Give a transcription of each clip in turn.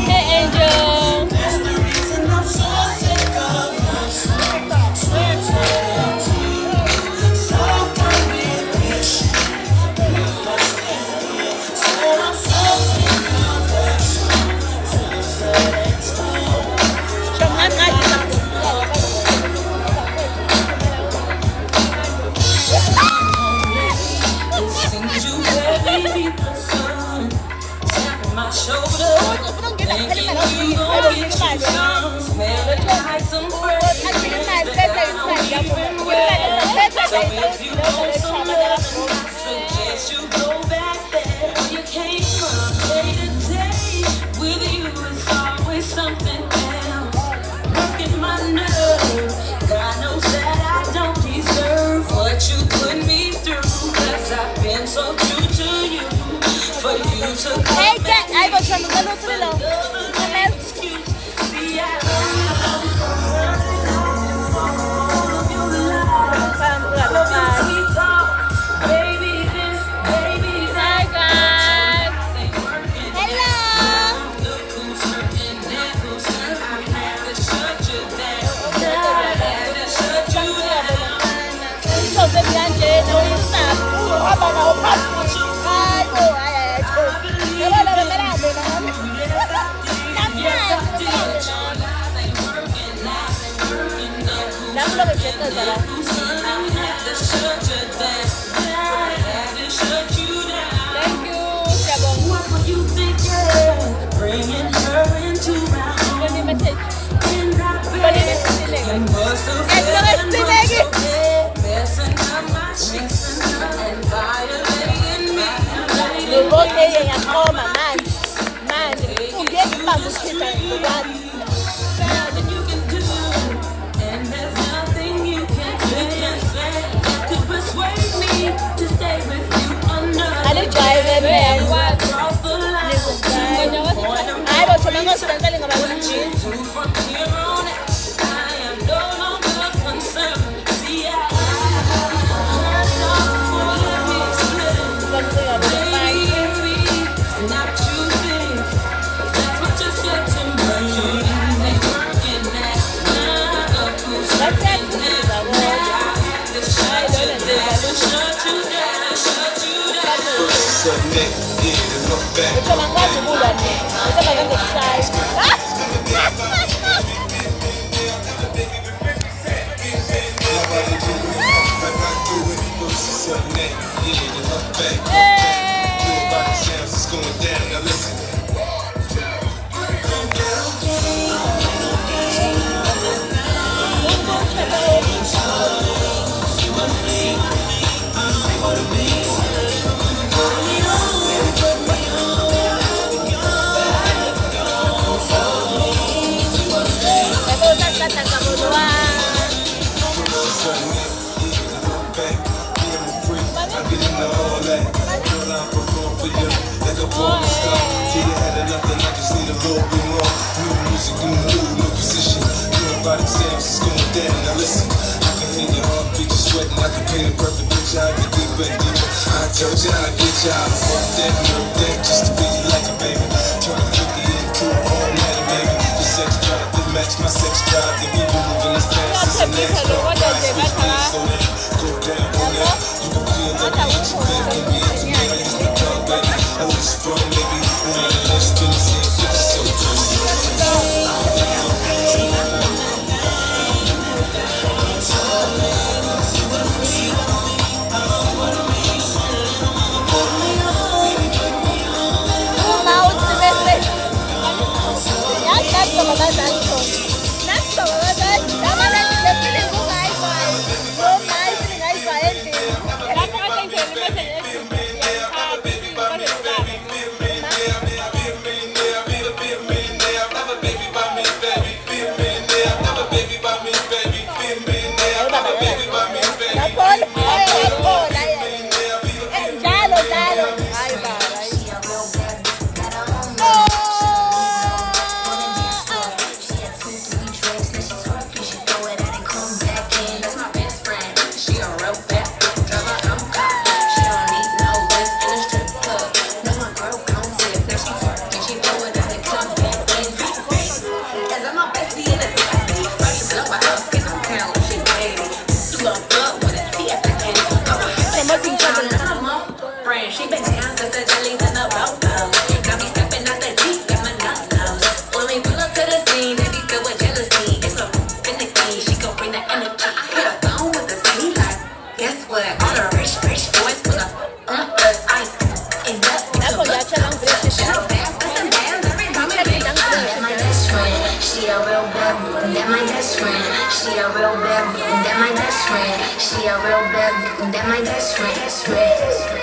Hey, Angel. My shoulder, thinking you gon' get you some, smelling like some fragrance that I don't even wear. So if you want some love, I suggest you go back there where you came from. Day to day, with you it's always something else. Working my nerve, God knows that I don't deserve what you put me through. 'Cause I've been so true to you, for you to Hey, come Jack, back. I go to the Hi, guys. Hello. So, baby, Angel, no, you stop. How about now? Hi, oh, I told you. You want to let me know? Nam lo ke cheta zara. Thank you, Shabong. What were you thinking? Bringing her into my home. Bani message. In that Bani bed, message you lagi. must have Ito felt nga and sila put lagi. your head, messing up my sheets and violating me. Ngoke yang koma man. Man, ungeke bakuchita ngubani. Nothing you can do, and there's nothing you can say that could persuade me to stay with you another Ano drive and day. what? Cross the line to the point of Ay, ba't sumangot sa tanggalin ka ba ng cheese? from here on out, I am no longer concerned. See, I for me split. Ganito yung abot ng pie. Baby, not you think that's what you said to me. Ain't working that now. Ba't yan? Bago. Ay, doon na din. Shut you down, shut you down. Submit, yeah, to look back. Ito lang nga, sibulan. Ito maganda sa size. Nobody do it like I do it. Submit, yeah, to look back. Hey! Everybody sounds it's going down. Now listen. Ito, tatang kamuluan. Submit, yeah, to look back. Yeah, I'm free. I get into all that. Girl, I perform for you like a porn star. Till you had enough, then I just need a little bit more. New music, new mood, new position. Everybody sounds it's going down. Now listen, I can hear your heartbeat, you sweating. I can paint a perfect picture. I get deeper and deeper. I told you I get you out of fuck that, nerve that, just to be like a baby. Trying to freak you into all night, baby. Your sex drive to match my sex drive. Then we moving as fast as an ass. So then, go down on that. You can feel like you get your back when we into me. I used to talk, baby. I was sprung, baby. We ain't less than the same. It's so just. Umawag si Bebe. Yan, nasa mga santo. Nasa mga santo. Tama na, piling ko nga iPhone. Yung nice, piling iPhone. Dapat ka tayong message. that my best friend. She a real bad bitch, that my best friend. She a real bad bitch, that my best friend.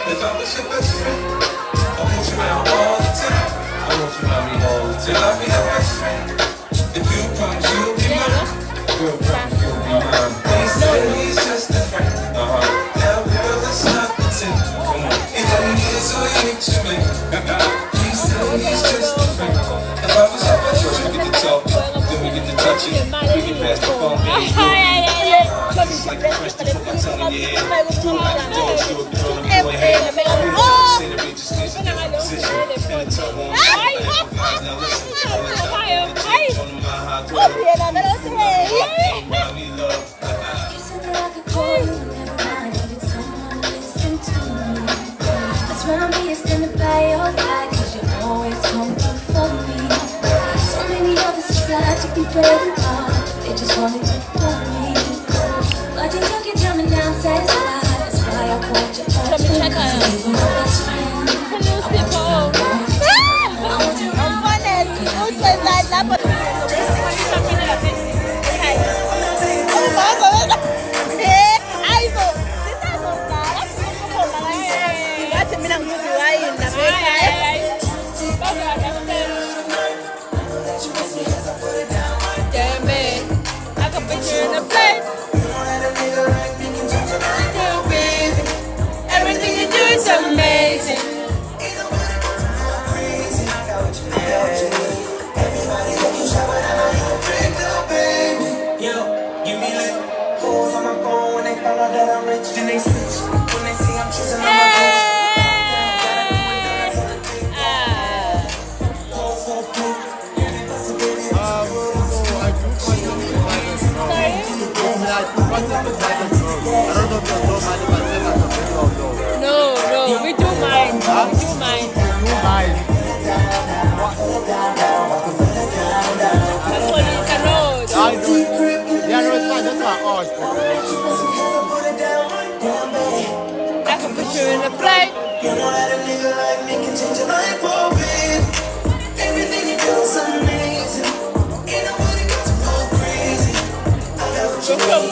If I was your best friend, I want you around all the time. I want you around me all the time. I'll be your best friend. If you promise you'll be mine, girl, promise you'll be mine. They say he's just a friend. Now, girl, let's not pretend. Come on, he only is so he ain't your man. He said he's just a friend. If I was your best friend, we get to talk, then we get to touch it. We get past the phone, baby. It's like the fresh to put my tongue in your ear. Do it like a dog, do it, girl, and go ahead. Scenery just needs a different position. And the top on. Now listen, I'm gonna try to take on my high throat. Mommy love. You said that I could call you whenever I needed someone to listen to me. That's when I'll be standing by your side, 'cause you always come through for me. So many others tried to be better off, they just wanted to pull me. But you took it, tell me now I'm satisfied. That's why I called you up to me. You were my best friend. Everything you do is amazing. Then they switch when they see I'm choosing my No, we do mine. We do mine. I can put you in a plate. You know that a nigga like me can change your life, oh babe. Everything you do is amazing. Ain't nobody got to go crazy. I got what you need.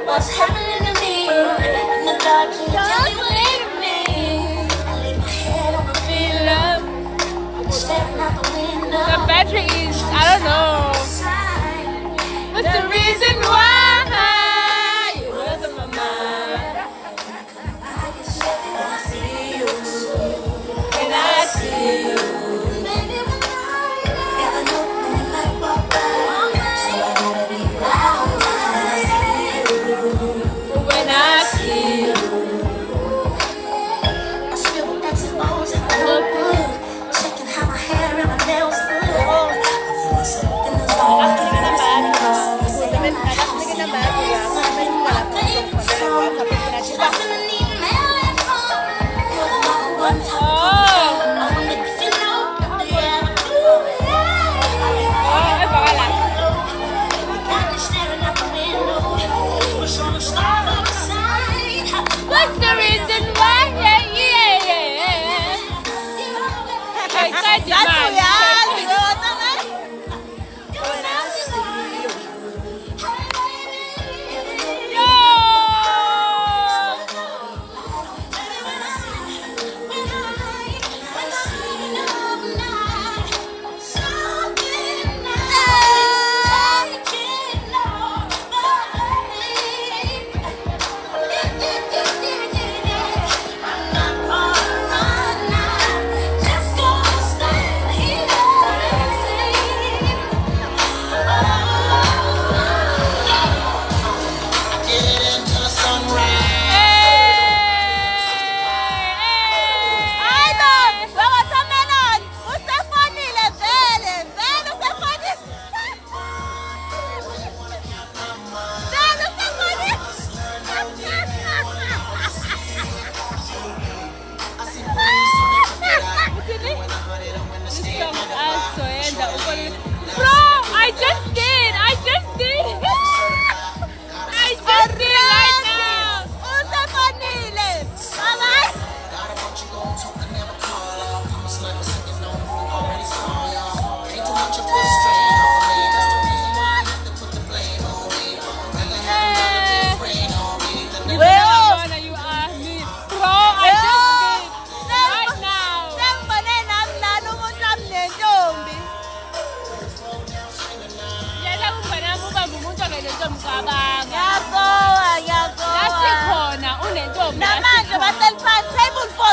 What's happening to me? In the dark, can you tell me what it means? I lay my head on the pillow, staring out the window. The battery is, I don't know. What's the reason why? You was on my mind. When I see you, When I see you. baby, when I never know when you like walk by, so I gotta be loud when I see you. When I see you. I spill that to bones in my notebook, checking how my hair and my nails look. I feel myself in the zone. I can What's the reason why?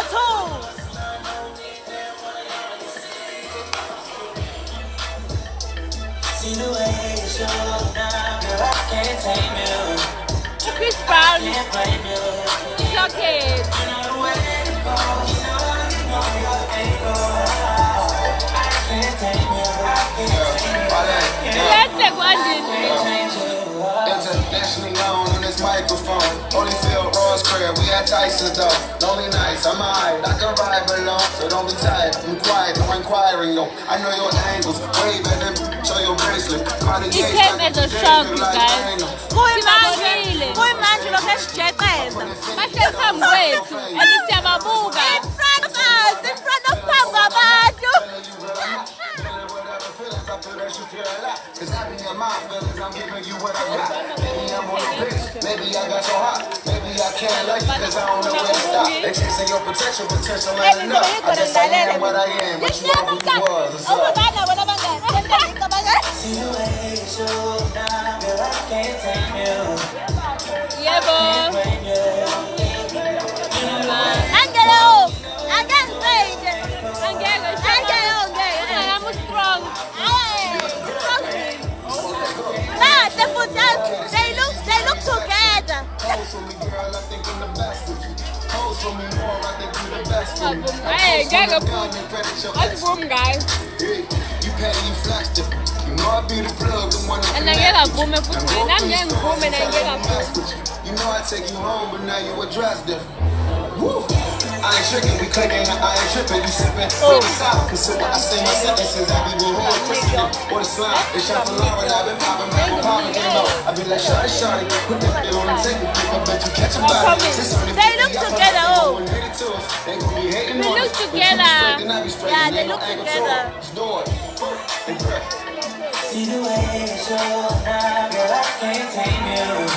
4-2. See the way you show now, girl, I can't tame you. Chris Brown, Can't blame you. Blockhead. You know the way it goes, you know your angle. I can't tame you. I can't tame you. Let's take one in. Change you. Internationally known on this microphone. Holyfield, Ross Craig, we at Tyson though. Lonely nights, I'm alright, I can ride along, so don't be tired. I'm quiet, no inquiring, no. I know your angles, wave at them, show your bracelet. It came as a shock, you guys. Sibabonile. Kuyimanje lokho esijexeza. Bahleli phambi kwethu. And siyababuka. In front of us, in front of phambi kwabantu. Cause I be in my feelings, I'm giving you what I got. Maybe I'm on the pitch, maybe I got so hot. Maybe I can't like you cause I don't know where to stop. They chasing your potential ain't enough. I just am what I am, but you are who you was. What's up? Ukubana bona bangani. See the way you show now, girl, I can't tame you. Yebo. Blame you. Angelo, angangifeyinde. Angeke I'm strong. Bahle futhi they look together. Pose for me, girl, I think I'm the best with you. Pose for me more, I think you the best with me. Hey, get a What's boom, guys. You petty, you flash different. You know I be the plug, the one that And I get a boom and put me. I'm getting boom and I get a boom. You know I take you home, but now you a dress different. Woo. I ain't tricking, we clicking, I ain't tripping, you sipping. From the south, consider I say my sentences, I be with who Christian or the slime. It's shot for Lauren, I've been popping, came out. I be like, shawty, put that bit on the table, I bet you catch a body. They look together, oh. They gon' be hating We on look us, but you together. straight and I be straight, Yeah, and they ain't no look angle together. to it. Just do it. Impressive. See the way you show now, girl, I can't tame you.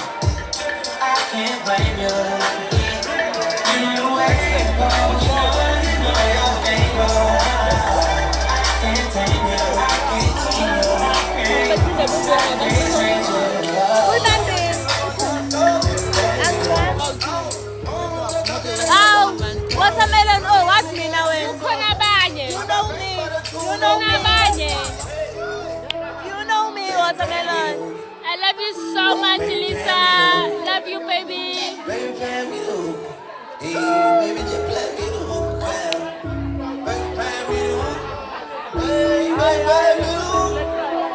I can't blame you. You know the way it goes, you know your angle. I can't tame you. I can't tame you. I can't change you. Watermelon, oh, what's me now? Khona abanye. You know me. Khona abanye. You know me, watermelon. I love you so much, Lisa. Love you, baby. Baby, play me the hook. Hey, baby, just play me the hook. Baby, play me the hook. Hey, baby, play me the hook.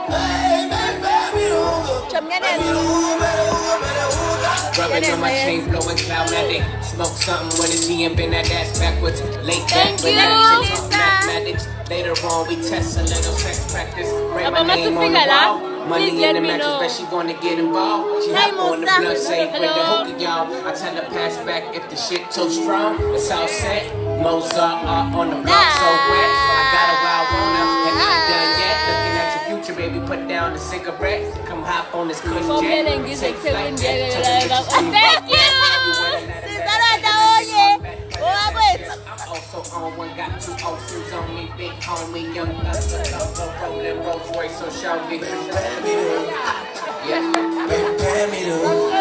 Hey, baby, play me the hook. Rubbing on my chain, blowing cloudmatic. Smoke something with a G and bend that ass backwards. Late Thank back, you, relax, Lisa. talk mathematics. Later on, we test a little sex practice. Write my Papa, name must on the figure wall. that. Money Please in let the me mattress, know. bet she wanna get involved. She Hey, hop on the Musa. blood safe with the Hello. hookah, y'all. I tell her pass back if the shit too strong. It's all set. Mozart art on the block so wet. I got her where I want her, and I ain't done yet. Looking at your future, baby, put down the cigarette. Come hop on this cush Come here jet. and get Take it to flight India, jet. like, Touch the bitches to thank you. Sizalanda onye. Owabethu. I'm also on one, got two ulcers on me, big homie, young thugger, rolling Rolls Royce, so shout me. Yeah. Baby, play me the hook.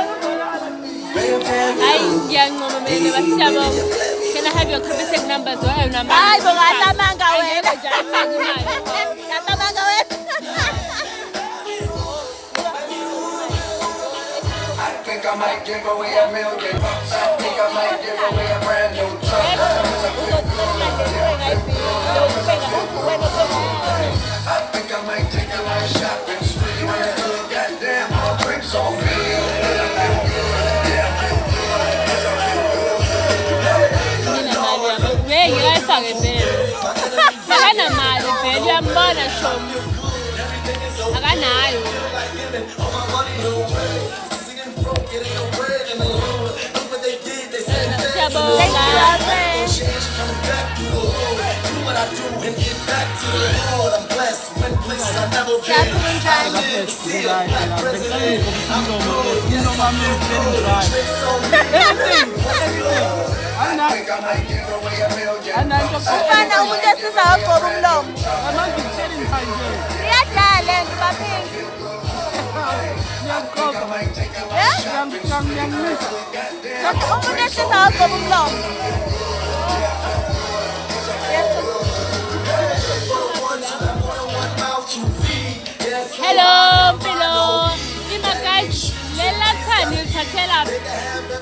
Baby, play me Hi, the hook. young mama, baby. Basiyabo. Can I have your credit numbers or your number? Hayi bo ngatamanga wena. Imali. Ngatamanga wena. I think I might give away $1 million. I think I might give away a brand new truck. I think I might take a life shopping spree. When I look goddamn, all drinks on me. Ngeke vele. Akanamali vele uyambona shomi. Akanayo. Siyabonga. I think I might give away $1 million. Ufana umuntu esiza wagcoba umlomo. Iyadlala ngibaphingi. I might take a life shopping spree. Umuntu esiza wagcoba umlomo. Hello, Mpilo. Ima guys, lela time yothathela,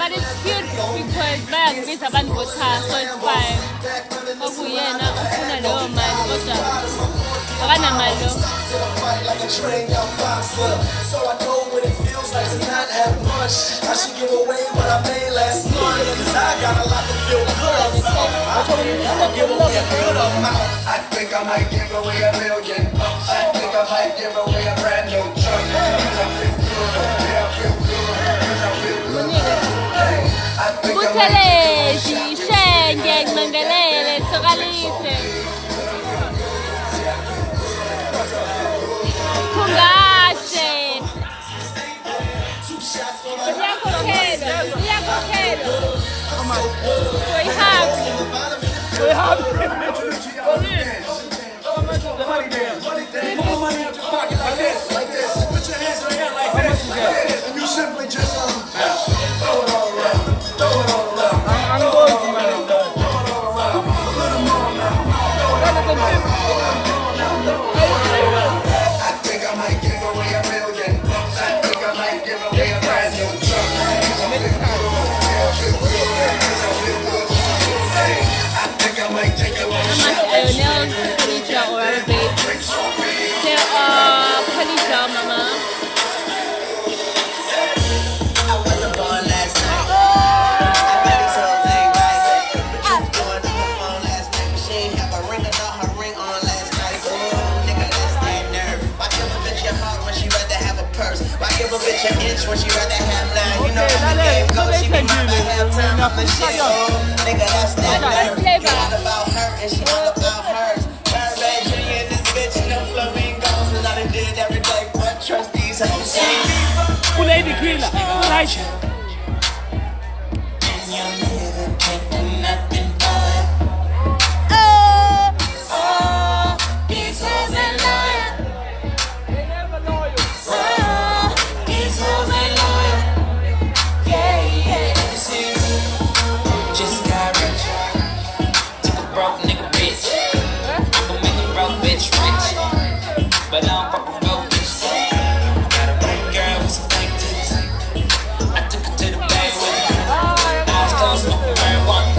but it's cute because bayangibiza abantu botha, so it's fine. Okuyena ufuna leyo mali kodwa akanamali lo. So I know what it feels like to not have much. I should give away what I made last month, 'cause I got a lot to feel good about. I give away a good amount. I think I might give away $1 million. I think I might give away a brand new truck. 'Cause I feel good, yeah, I feel good. 'Cause I feel good. Hey, I think I might give away Buthelezi, shenge, ncengelele, sokalise. Kungashe. Uyakokhela. We're happy. like this. Put your hands in the air like this. And you simply just throw it all around. Throw it all around. I'm going to let them know. Throw it all around. Put them on now. I think I might give away $1 million. I think I might give away a brand new truck. 'Cause I feel good. Yeah, I feel good. 'Cause I feel good. Hey, I think I might take away Nails, Khadija or Arabic. They are Khadija, mama. I wasn't born last night. I bet these hoes ain't right. But you was going on the phone last night. But she ain't have a ring or not her ring on last night. Ooh, nigga, that's that nerve. Why give a bitch your heart when she rather have a purse? Why give a bitch an inch when she rather have 9? You know how the game goes. She be mine by halftime off the shit. Ooh, nigga, that's that nerve. You all about her and she all about hers. Her bad Junior and this bitch, no flamingos. And I done did every day, but trust these hoes. Lady Killer, right? Just got rich. Took a broke nigga bitch. I'ma make a broke bitch rich. But I don't fuck with broke bitch. Got a white girl with some fake titties. I took her to the bay with me. Eyes closed, smoking marijuana.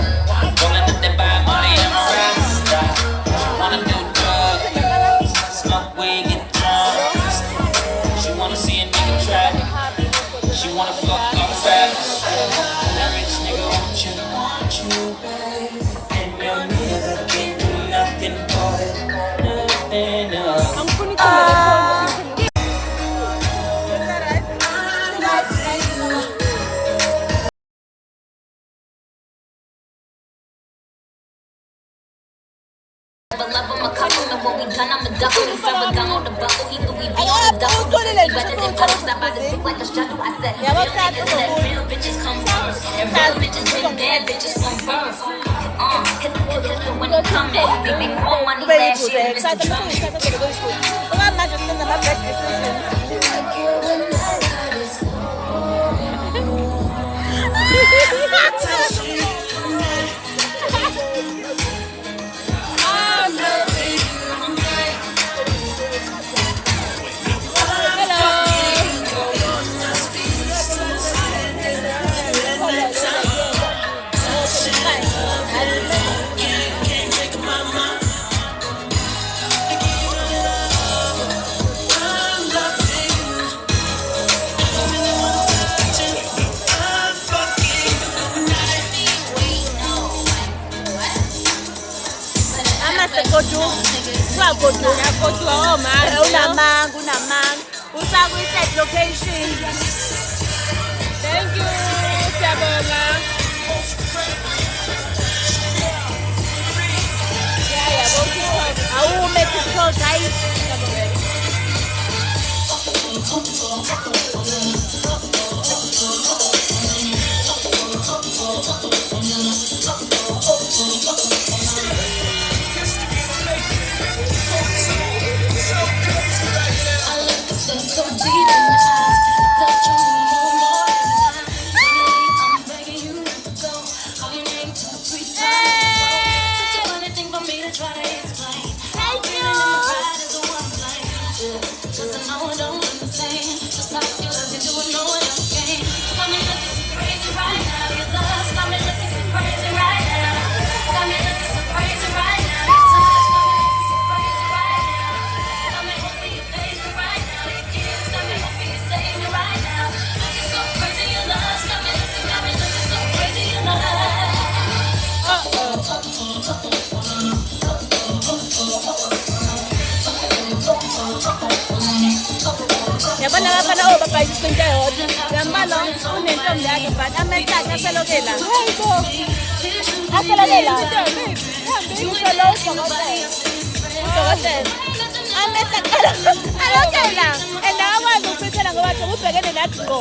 Rolling up that buy money in my raps. She wanna do drugs. Smoke weed, get drunk. She wanna see a nigga trap. She wanna fuck all the rappers. That rich nigga want you, babe. And your nigga can't do nothing for it. Nothing, Love him a couple, and when we done, I'ma duck him. He Ferragamo, the buckle, he Louis V on the duffel. Because he better than puddles, I buy this look like a struggle. I said, real niggas let real bitches come first. And real bitches bring bad bitches from birth. Cause when he come at, he make more money last year than Mr. Trump. Location. Thank you, Siyabonga. Awume TikTok hayi. So deep in my eyes, that you know more than time. I'm begging you not to go. Call your name 2 or 3 times. Such a funny thing for me to try to explain. Thank you. Pride is a one flame. Just I know it bayisho into eyodwa. Uyambala unentombi yakhe but amehlo akhe aselokela. Aselokela. Ngisho lo udokotela. Amehlo akhe alokela. And akwazi ukuphithela ngoba ubhekene nathi ngo.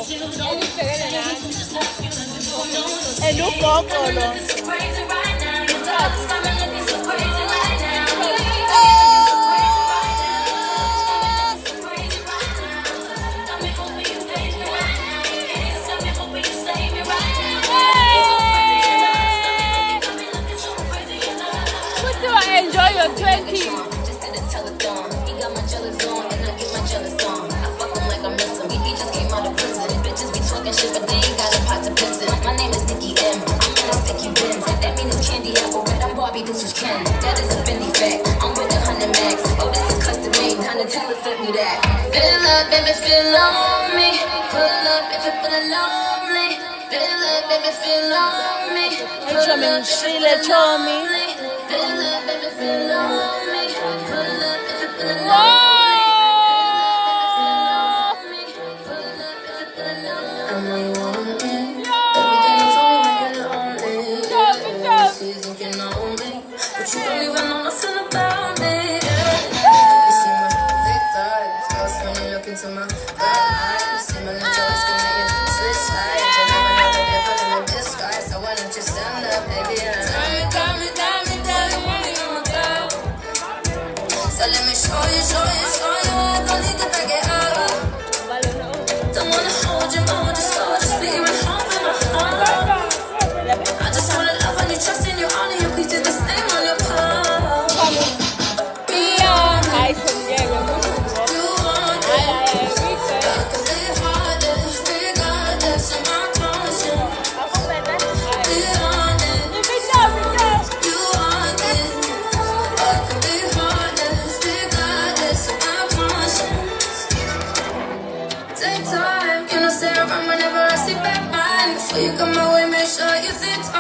And ugogo lo. Enjoy your 20s. Just did a telethon. He got my jealous on, and I get my jealous on. I fuck him like I miss him. He just came out of prison. Bitches be talking shit, but they ain't got a pot to piss in. My name is Nicki M. I'm in a sticky bin. That mean it's candy apple red. I'm Barbie, this is Ken. That is a Fendi fact. I'm with 100 max. Oh, this is custom made. Donatella sent me that. Fill up, baby, fill on me. Pull up if you're feeling lonely. Fill up, baby, fill on me. Pull up if you're feeling lonely. Fill up, baby, fill on me. Pull up if you're feeling lonely. I know you want me. Everything you told me when you're lonely. She's looking on me, but you don't even know nothing about me. You see my thick thighs, lost when you look into my eyes. See my little toes can make you switch sides. You never know the difference in the disguise, so why don't you stand up, baby? Tell me, so let me show you, don't need to back it up. Don't wanna hold you slow, just be right home in my heart. I just wanna love and you trust in your honor, you please do the same on your part. Be honest, you want it. I can be heartless, regardless of my conscience. Be honest, you want it. I can be heartless, regardless of my conscience. Take time, you know, say around whenever I see bad mind. Before you come my way, make sure you think twice.